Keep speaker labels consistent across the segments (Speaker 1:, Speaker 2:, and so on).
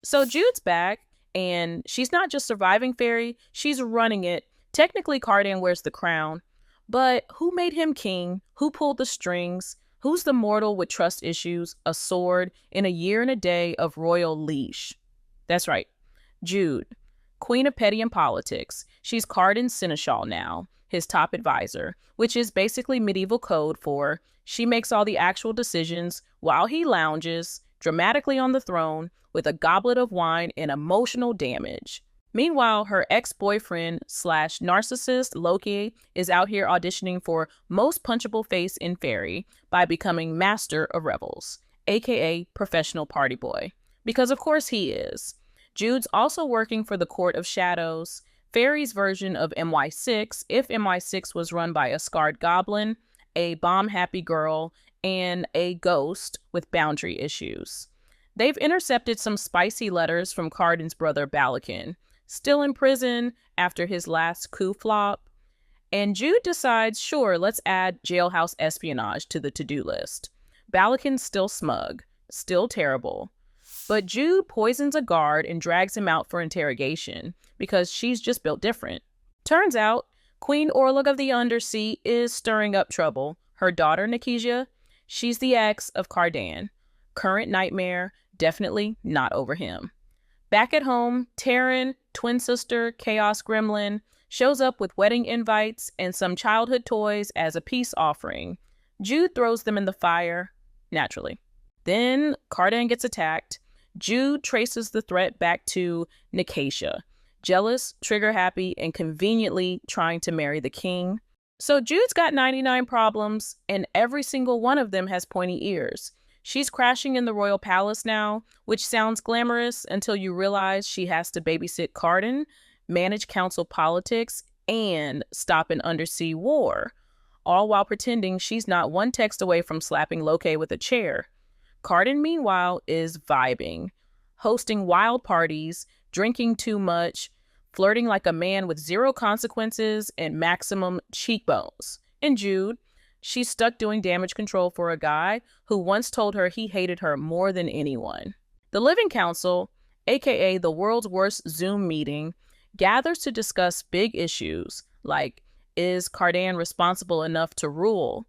Speaker 1: So Jude's back, and she's not just surviving fairy, she's running it. Technically, Cardan wears the crown, but who made him king? Who pulled the strings? Who's the mortal with trust issues, a sword, in a year and a day of royal leash? That's right, Jude, queen of petty and politics. She's Cardan's seneschal now, his top advisor, which is basically medieval code for she makes all the actual decisions while he lounges dramatically on the throne with a goblet of wine and emotional damage. Meanwhile, her ex-boyfriend slash narcissist Loki is out here auditioning for most punchable face in fairy by becoming master of revels, aka professional party boy. Because of course he is. Jude's also working for the Court of Shadows, fairy's version of MI6 if MI6 was run by a scarred goblin, a bomb-happy girl, and a ghost with boundary issues. They've intercepted some spicy letters from Cardan's brother Balakin, still in prison after his last coup flop. And Jude decides, sure, let's add jailhouse espionage to the to-do list. Balakin's still smug, still terrible. But Jude poisons a guard and drags him out for interrogation because she's just built different. Turns out, Queen Orlog of the Undersea is stirring up trouble. Her daughter, Nikizia, she's the ex of Cardan. Current nightmare, definitely not over him. Back at home, Taryn, twin sister, Chaos Gremlin, shows up with wedding invites and some childhood toys as a peace offering. Jude throws them in the fire, naturally. Then Cardan gets attacked. Jude traces the threat back to Nicatia, jealous, trigger-happy, and conveniently trying to marry the king. So Jude's got 99 problems, and every single one of them has pointy ears. She's crashing in the royal palace now, which sounds glamorous until you realize she has to babysit Cardan, manage council politics, and stop an undersea war, all while pretending she's not one text away from slapping Loki with a chair. Cardan, meanwhile, is vibing, hosting wild parties, drinking too much, flirting like a man with zero consequences and maximum cheekbones. And Jude, she's stuck doing damage control for a guy who once told her he hated her more than anyone. The Living Council, aka the world's worst Zoom meeting, gathers to discuss big issues like, is Cardan responsible enough to rule?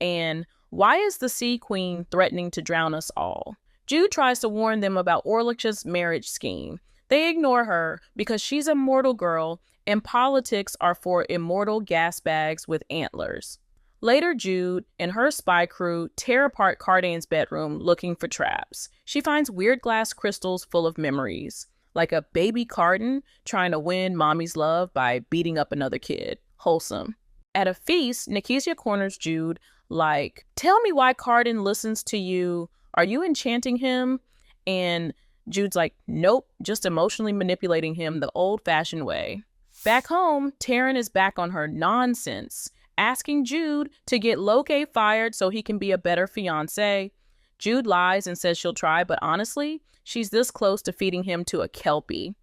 Speaker 1: And why is the Sea Queen threatening to drown us all? Jude tries to warn them about Orlich's marriage scheme. They ignore her because she's a mortal girl and politics are for immortal gas bags with antlers. Later, Jude and her spy crew tear apart Cardan's bedroom looking for traps. She finds weird glass crystals full of memories, like a baby Cardan trying to win mommy's love by beating up another kid. Wholesome. At a feast, Nicatia corners Jude like, tell me why Cardan listens to you. Are you enchanting him? And Jude's like, nope, just emotionally manipulating him the old-fashioned way. Back home, Taryn is back on her nonsense, asking Jude to get Loki fired so he can be a better fiancé. Jude lies and says she'll try, but honestly, she's this close to feeding him to a Kelpie.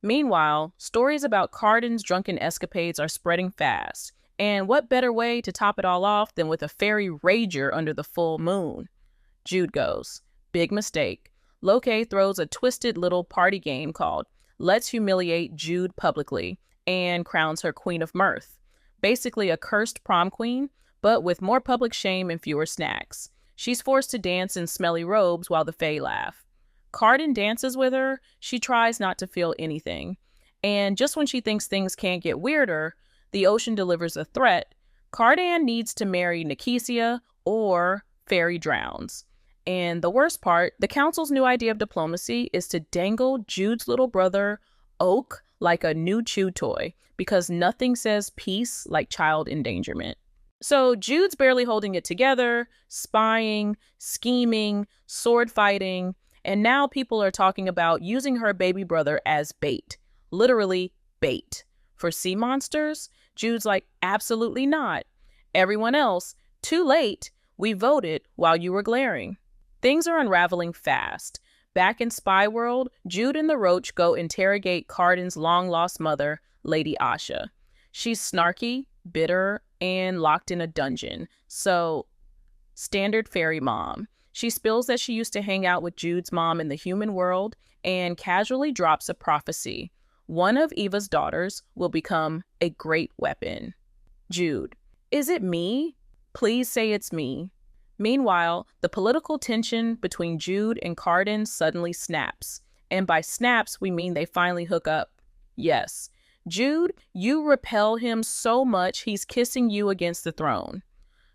Speaker 1: Meanwhile, stories about Cardan's drunken escapades are spreading fast. And what better way to top it all off than with a fairy rager under the full moon? Jude goes, big mistake. Loki throws a twisted little party game called Let's Humiliate Jude Publicly and crowns her Queen of Mirth. Basically a cursed prom queen, but with more public shame and fewer snacks. She's forced to dance in smelly robes while the Fae laugh. Cardan dances with her. She tries not to feel anything. And just when she thinks things can't get weirder, the ocean delivers a threat. Cardan needs to marry Nicatia or fairy drowns. And the worst part, the council's new idea of diplomacy is to dangle Jude's little brother, Oak, like a new chew toy, because nothing says peace like child endangerment. So Jude's barely holding it together, spying, scheming, sword fighting, and now people are talking about using her baby brother as bait. Literally bait. For sea monsters? Jude's like, absolutely not. Everyone else, too late. We voted while you were glaring. Things are unraveling fast. Back in Spy World, Jude and the Roach go interrogate Cardan's long-lost mother, Lady Asha. She's snarky, bitter, and locked in a dungeon. So, standard fairy mom. She spills that she used to hang out with Jude's mom in the human world and casually drops a prophecy. One of Eva's daughters will become a great weapon. Jude, is it me? Please say it's me. Meanwhile, the political tension between Jude and Cardan suddenly snaps. And by snaps, we mean they finally hook up. Yes. Jude, you repel him so much he's kissing you against the throne.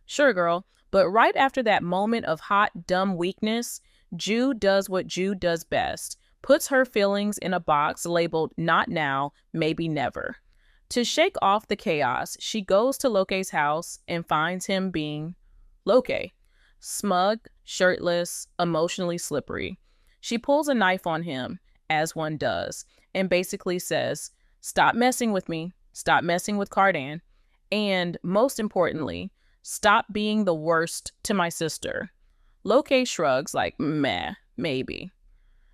Speaker 1: Sure, girl, but right after that moment of hot, dumb weakness, Jude does what Jude does best, puts her feelings in a box labeled not now, maybe never. To shake off the chaos, she goes to Loke's house and finds him being Loke. Smug, shirtless, emotionally slippery. She pulls a knife on him, as one does, and basically says, "Stop messing with me, stop messing with Cardan, and most importantly, stop being the worst to my sister." Loke shrugs like, meh, maybe.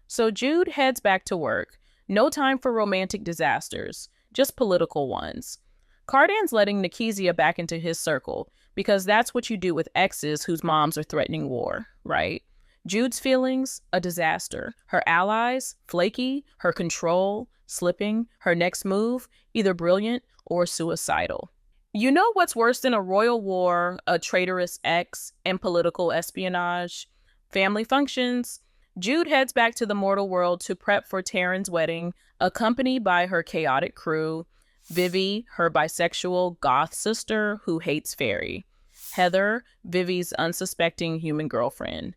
Speaker 1: So Jude heads back to work. No time for romantic disasters, just political ones. Cardan's letting Nikezia back into his circle, because that's what you do with exes whose moms are threatening war, right? Jude's feelings, a disaster. Her allies, flaky. Her control, slipping. Her next move, either brilliant or suicidal. You know what's worse than a royal war, a traitorous ex, and political espionage? Family functions. Jude heads back to the mortal world to prep for Taryn's wedding, accompanied by her chaotic crew, Vivi, her bisexual goth sister who hates fairy, Heather, Vivi's unsuspecting human girlfriend,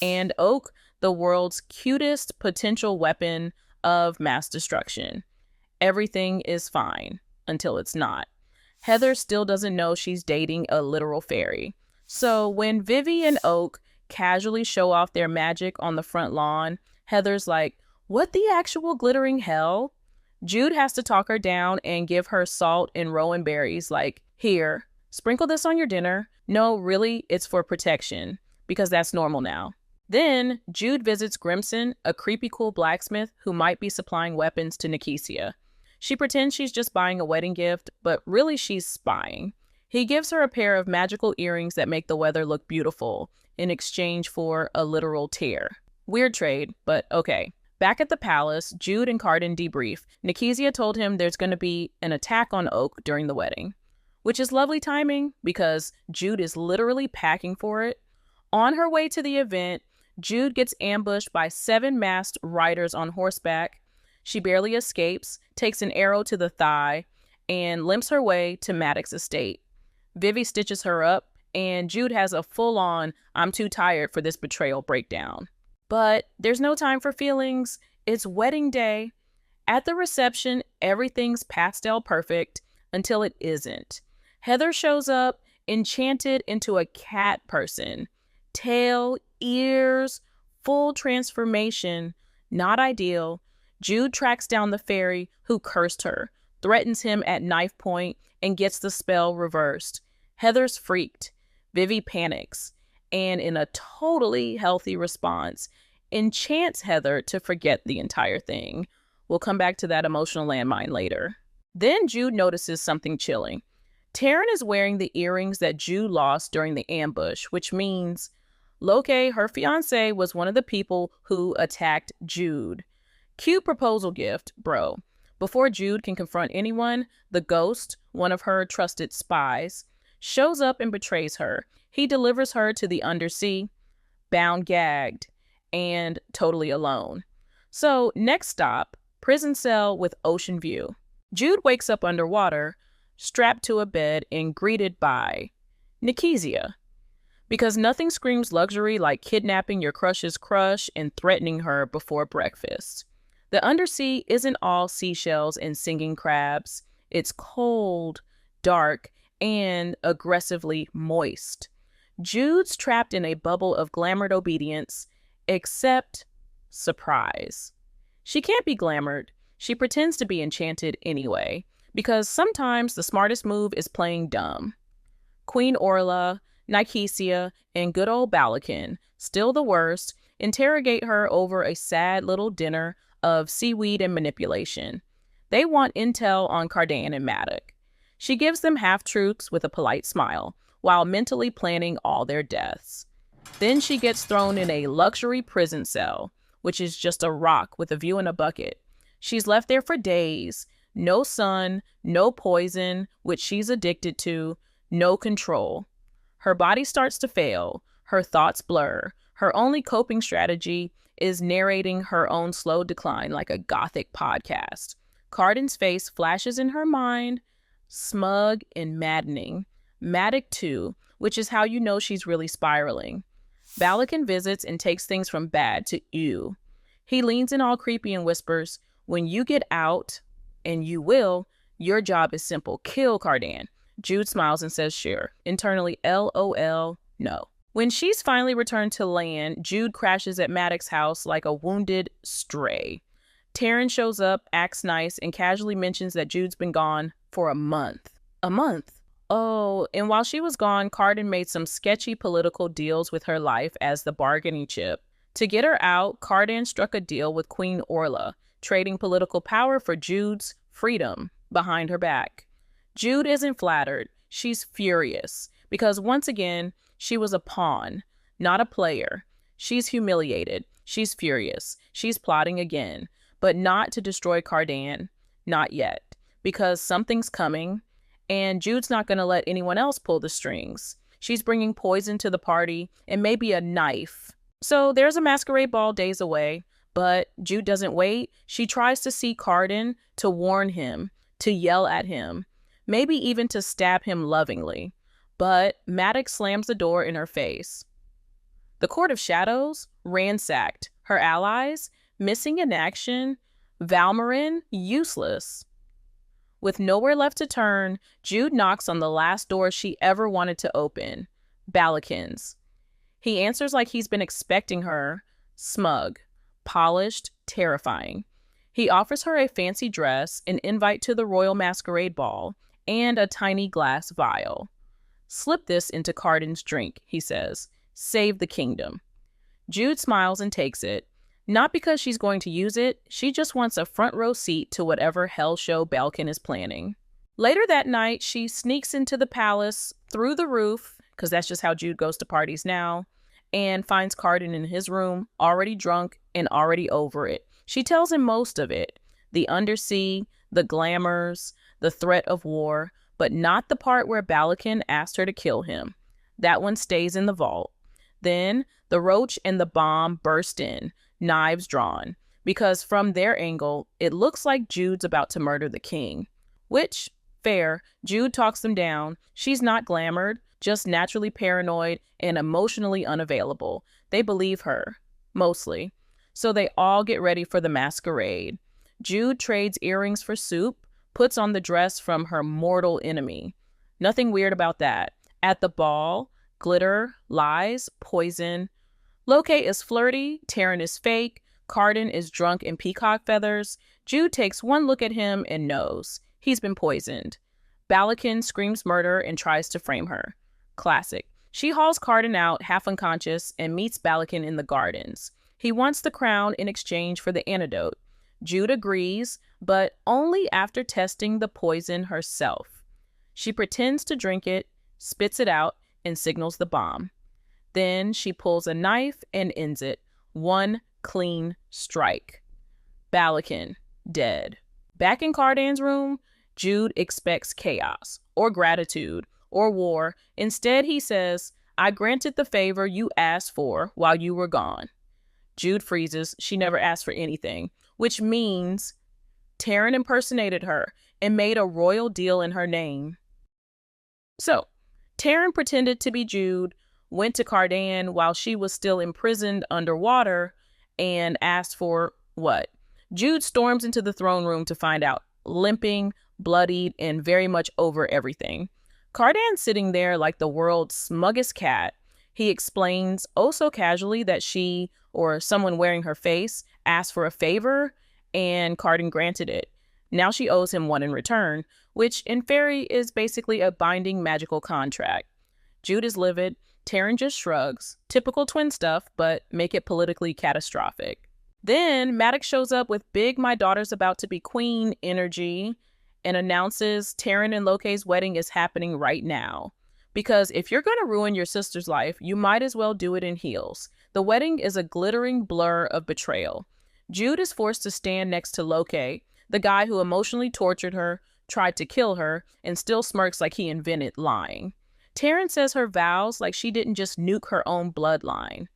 Speaker 1: and Oak, the world's cutest potential weapon of mass destruction. Everything is fine until it's not. Heather still doesn't know she's dating a literal fairy. So when Vivi and Oak casually show off their magic on the front lawn, Heather's like, "What the actual glittering hell?" Jude has to talk her down and give her salt and rowan berries like, "Here, sprinkle this on your dinner." No, really, it's for protection, because that's normal now. Then Jude visits Grimson, a creepy cool blacksmith who might be supplying weapons to Nikezia. She pretends she's just buying a wedding gift, but really she's spying. He gives her a pair of magical earrings that make the weather look beautiful in exchange for a literal tear. Weird trade, but okay. Back at the palace, Jude and Cardan debrief. Nikezia told him there's going to be an attack on Oak during the wedding, which is lovely timing because Jude is literally packing for it. On her way to the event, Jude gets ambushed by 7 masked riders on horseback. She barely escapes, takes an arrow to the thigh, and limps her way to Maddox's estate. Vivi stitches her up, and Jude has a full-on "I'm too tired for this betrayal" breakdown. But there's no time for feelings. It's wedding day. At the reception, everything's pastel perfect until it isn't. Heather shows up, enchanted into a cat person. Tail, ears, full transformation. Not ideal. Jude tracks down the fairy who cursed her, threatens him at knife point, and gets the spell reversed. Heather's freaked. Vivi panics, and in a totally healthy response, enchants Heather to forget the entire thing. We'll come back to that emotional landmine later. Then Jude notices something chilling. Taryn is wearing the earrings that Jude lost during the ambush, which means Loke, her fiancé, was one of the people who attacked Jude. Cute proposal gift, bro. Before Jude can confront anyone, the ghost, one of her trusted spies, shows up and betrays her. He delivers her to the undersea, bound, gagged, and totally alone. So next stop, prison cell with ocean view. Jude wakes up underwater, strapped to a bed and greeted by Nikezia. Because nothing screams luxury like kidnapping your crush's crush and threatening her before breakfast. The undersea isn't all seashells and singing crabs. It's cold, dark, and aggressively moist. Jude's trapped in a bubble of glamoured obedience, except surprise. She can't be glamoured. She pretends to be enchanted anyway, because sometimes the smartest move is playing dumb. Queen Orla, Nikezia, and good old Balakin, still the worst, interrogate her over a sad little dinner of seaweed and manipulation. They want intel on Cardan and Maddox. She gives them half-truths with a polite smile, while mentally planning all their deaths. Then she gets thrown in a luxury prison cell, which is just a rock with a view and a bucket. She's left there for days. No sun, no poison, which she's addicted to, no control. Her body starts to fail. Her thoughts blur. Her only coping strategy is narrating her own slow decline like a gothic podcast. Cardan's face flashes in her mind, smug and maddening. Matic too, which is how you know she's really spiraling. Balakin visits and takes things from bad to ew. He leans in all creepy and whispers, "When you get out, and you will, your job is simple. Kill Cardan." Jude smiles and says, "Sure." Internally, LOL, no. When she's finally returned to land, Jude crashes at Maddox's house like a wounded stray. Taryn shows up, acts nice, and casually mentions that Jude's been gone for a month. A month? Oh, and while she was gone, Cardan made some sketchy political deals with her life as the bargaining chip. To get her out, Cardan struck a deal with Queen Orla, trading political power for Jude's freedom behind her back. Jude isn't flattered. She's furious because once again, she was a pawn, not a player. She's humiliated. She's furious. She's plotting again, but not to destroy Cardan. Not yet, because something's coming, and Jude's not going to let anyone else pull the strings. She's bringing poison to the party and maybe a knife. So there's a masquerade ball days away, but Jude doesn't wait. She tries to see Cardan, to warn him, to yell at him, maybe even to stab him lovingly. But Maddox slams the door in her face. The Court of Shadows, ransacked. Her allies, missing in action. Valmarin, useless. With nowhere left to turn, Jude knocks on the last door she ever wanted to open, Balakin's. He answers like he's been expecting her, smug, polished, terrifying. He offers her a fancy dress, an invite to the Royal Masquerade Ball, and a tiny glass vial. "Slip this into Cardan's drink," he says. "Save the kingdom." Jude smiles and takes it. Not because she's going to use it, she just wants a front row seat to whatever hell show Balkan is planning. Later that night, she sneaks into the palace through the roof, because that's just how Jude goes to parties now, and finds Cardan in his room, already drunk and already over it. She tells him most of it, the undersea, the glamours, the threat of war, but not the part where Balakin asked her to kill him. That one stays in the vault. Then the roach and the bomb burst in, knives drawn, because from their angle, it looks like Jude's about to murder the king. Which, fair, Jude talks them down. She's not glamored, just naturally paranoid and emotionally unavailable. They believe her, mostly. So they all get ready for the masquerade. Jude trades earrings for soup, puts on the dress from her mortal enemy. Nothing weird about that. At the ball, glitter, lies, poison. Locate is flirty, Taryn is fake, Cardan is drunk in peacock feathers. Jude takes one look at him and knows. He's been poisoned. Balakin screams murder and tries to frame her. Classic. She hauls Cardan out, half unconscious, and meets Balakin in the gardens. He wants the crown in exchange for the antidote. Jude agrees, but only after testing the poison herself. She pretends to drink it, spits it out, and signals the bomb. Then she pulls a knife and ends it. One clean strike. Balakin, dead. Back in Cardan's room, Jude expects chaos, or gratitude, or war. Instead, he says, "I granted the favor you asked for while you were gone." Jude freezes. She never asked for anything, which means Taryn impersonated her and made a royal deal in her name. So, Taryn pretended to be Jude, went to Cardan while she was still imprisoned underwater, and asked for what? Jude storms into the throne room to find out, limping, bloodied, and very much over everything. Cardan's sitting there like the world's smuggest cat. He explains oh so casually that she, or someone wearing her face, asked for a favor, and Cardan granted it. Now she owes him one in return, which in fairy is basically a binding magical contract. Jude is livid. Taryn just shrugs. Typical twin stuff, but make it politically catastrophic. Then Maddox shows up with big "my daughter's about to be queen" energy and announces Taryn and Loke's wedding is happening right now. Because if you're going to ruin your sister's life, you might as well do it in heels. The wedding is a glittering blur of betrayal. Jude is forced to stand next to Loke, the guy who emotionally tortured her, tried to kill her, and still smirks like he invented lying. Taryn says her vows like she didn't just nuke her own bloodline.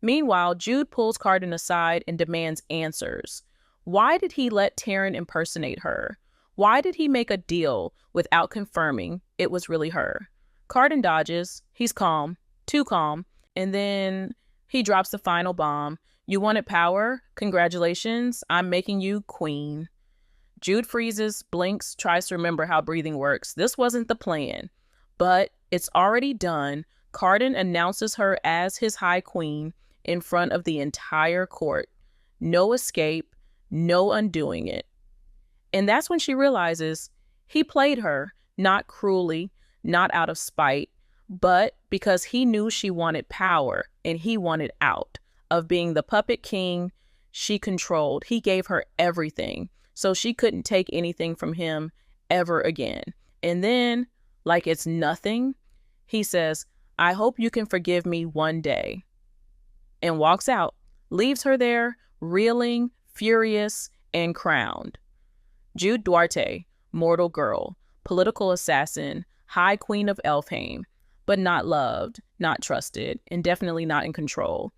Speaker 1: Meanwhile, Jude pulls Carden aside and demands answers. Why did he let Taryn impersonate her? Why did he make a deal without confirming it was really her? Carden dodges. He's calm, too calm, and then he drops the final bomb. You wanted power? Congratulations, I'm making you queen. Jude freezes, blinks, tries to remember how breathing works. This wasn't the plan, but it's already done. Carden announces her as his high queen in front of the entire court. No escape, no undoing it. And that's when she realizes he played her, not cruelly, not out of spite, but because he knew she wanted power and he wanted out of being the puppet king she controlled. He gave her everything, so she couldn't take anything from him ever again. And then, like it's nothing, he says, I hope you can forgive me one day. And walks out, leaves her there, reeling, furious, and crowned. Jude Duarte, mortal girl, political assassin, high queen of Elfhame, but not loved, not trusted, and definitely not in control.